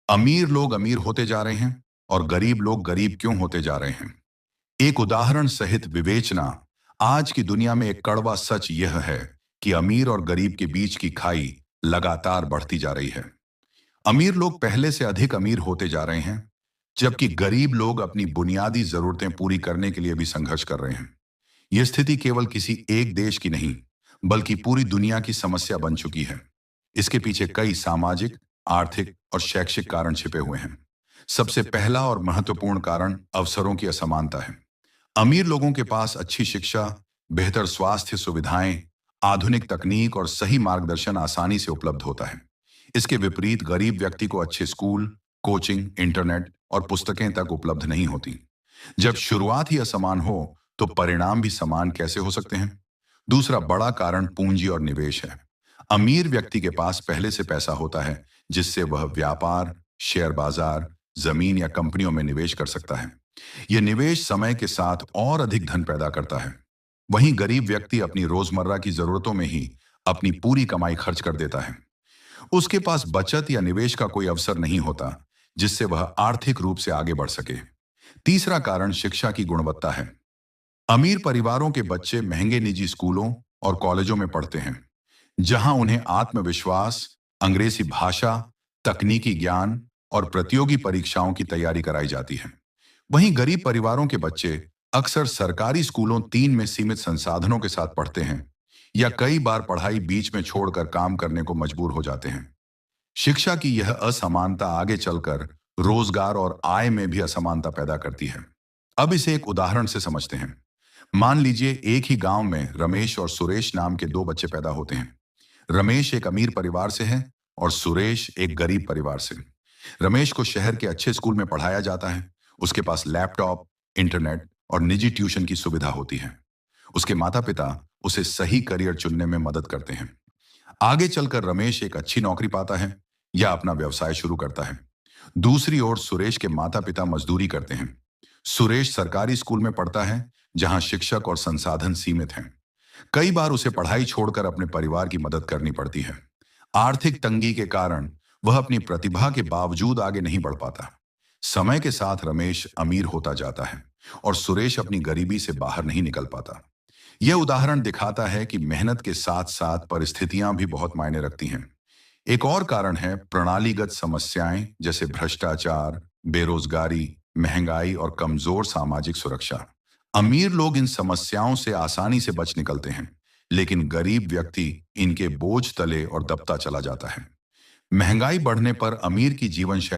अमीर लोग अमीर होते जा रहे हैं और गरीब लोग गरीब क्यों होते जा रहे हैं। एक उदाहरण सहित विवेचना। आज की दुनिया में एक कड़वा सच यह है कि अमीर और गरीब के बीच की खाई लगातार बढ़ती जा रही है। अमीर लोग पहले से अधिक अमीर होते जा रहे हैं, जबकि गरीब लोग अपनी बुनियादी जरूरतें पूरी करने के लिए भी संघर्ष कर रहे हैं। यह स्थिति केवल किसी एक देश की नहीं, बल्कि पूरी दुनिया की समस्या बन चुकी है। इसके पीछे कई सामाजिक, आर्थिक और शैक्षिक कारण छिपे हुए हैं। सबसे पहला और महत्वपूर्ण कारण अवसरों की असमानता है। अमीर लोगों के पास अच्छी शिक्षा, बेहतर स्वास्थ्य सुविधाएं, आधुनिक तकनीक और सही मार्गदर्शन आसानी से उपलब्ध होता है। इसके विपरीत गरीब व्यक्ति को अच्छे स्कूल, कोचिंग, इंटरनेट और पुस्तकें तक उपलब्ध नहीं होती। जब शुरुआत ही असमान हो, तो परिणाम भी समान कैसे हो सकते हैं। दूसरा बड़ा कारण पूंजी और निवेश है। अमीर व्यक्ति के पास पहले से पैसा होता है, जिससे वह व्यापार, शेयर बाजार, जमीन या कंपनियों में निवेश कर सकता है। यह निवेश समय के साथ और अधिक धन पैदा करता है। वहीं गरीब व्यक्ति अपनी रोजमर्रा की जरूरतों में ही अपनी पूरी कमाई खर्च कर देता है। उसके पास बचत या निवेश का कोई अवसर नहीं होता, जिससे वह आर्थिक रूप से आगे बढ़ सके। तीसरा कारण शिक्षा की गुणवत्ता है। अमीर परिवारों के बच्चे महंगे निजी स्कूलों और कॉलेजों में पढ़ते हैं, जहां उन्हें आत्मविश्वास, अंग्रेजी भाषा, तकनीकी ज्ञान और प्रतियोगी परीक्षाओं की तैयारी कराई जाती है। वहीं गरीब परिवारों के बच्चे अक्सर सरकारी स्कूलों 3 में सीमित संसाधनों के साथ पढ़ते हैं, या कई बार पढ़ाई बीच में छोड़कर काम करने को मजबूर हो जाते हैं। शिक्षा की यह असमानता आगे चलकर रोजगार और आय में भी असमानता पैदा करती है। अब इसे एक उदाहरण से समझते हैं। मान लीजिए एक ही गांव में रमेश और सुरेश नाम के 2 बच्चे पैदा होते हैं। रमेश एक अमीर परिवार से है और सुरेश एक गरीब परिवार से। रमेश को शहर के अच्छे स्कूल में पढ़ाया जाता है। उसके पास लैपटॉप, इंटरनेट और निजी ट्यूशन की सुविधा होती है। उसके माता पिता उसे सही करियर चुनने में मदद करते हैं। आगे चलकर रमेश एक अच्छी नौकरी पाता है या अपना व्यवसाय शुरू करता है। दूसरी ओर सुरेश के माता पिता मजदूरी करते हैं। सुरेश सरकारी स्कूल में पढ़ता है, जहां शिक्षक और संसाधन सीमित हैं। कई बार उसे पढ़ाई छोड़कर अपने परिवार की मदद करनी पड़ती है। आर्थिक तंगी के कारण वह अपनी प्रतिभा के बावजूद आगे नहीं बढ़ पाता। समय के साथ रमेश अमीर होता जाता है और सुरेश अपनी गरीबी से बाहर नहीं निकल पाता। यह उदाहरण दिखाता है कि मेहनत के साथ साथ परिस्थितियां भी बहुत मायने रखती हैं। एक और कारण है प्रणालीगत समस्याएं, जैसे भ्रष्टाचार, बेरोजगारी, महंगाई और कमजोर सामाजिक सुरक्षा। अमीर लोग इन समस्याओं से आसानी से बच निकलते हैं, लेकिन गरीब व्यक्ति इनके बोझ तले और दबता चला जाता है। महंगाई बढ़ने पर अमीर की जीवन शैली